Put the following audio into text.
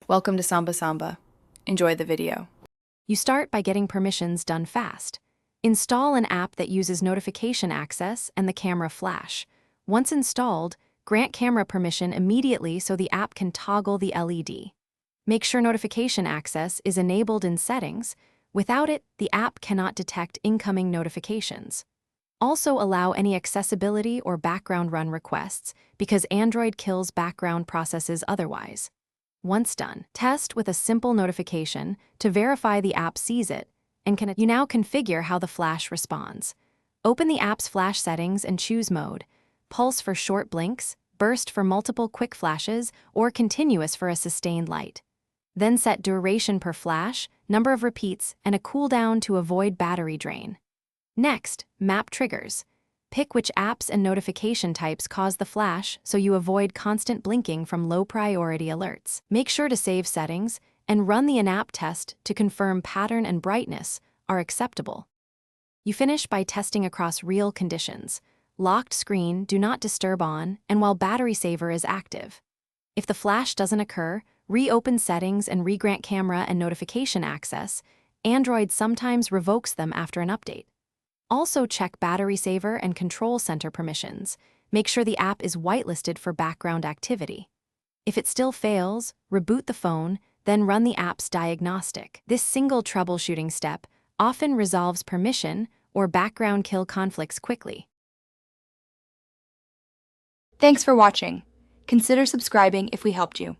Welcome to Samba Samba. Enjoy the video. You start by getting permissions done fast. Install an app that uses notification access and the camera flash. Once installed, grant camera permission immediately so the app can toggle the LED. Make sure notification access is enabled in settings. Without it, the app cannot detect incoming notifications. Also allow any accessibility or background run requests because Android kills background processes otherwise. Once done, test with a simple notification to verify the app sees it, and you now configure how the flash responds. Open the app's flash settings and choose mode: pulse for short blinks, burst for multiple quick flashes, or continuous for a sustained light. Then set duration per flash, number of repeats, and a cooldown to avoid battery drain. Next, map triggers. Pick which apps and notification types cause the flash so you avoid constant blinking from low-priority alerts. Make sure to save settings and run the in-app test to confirm pattern and brightness are acceptable. You finish by testing across real conditions: locked screen, do not disturb on, and while battery saver is active. If the flash doesn't occur, reopen settings and regrant camera and notification access. Android sometimes revokes them after an update. Also check battery saver and control center permissions. Make sure the app is whitelisted for background activity. If it still fails, reboot the phone, then run the app's diagnostic. This single troubleshooting step often resolves permission or background kill conflicts quickly. Thanks for watching. Consider subscribing if we helped you.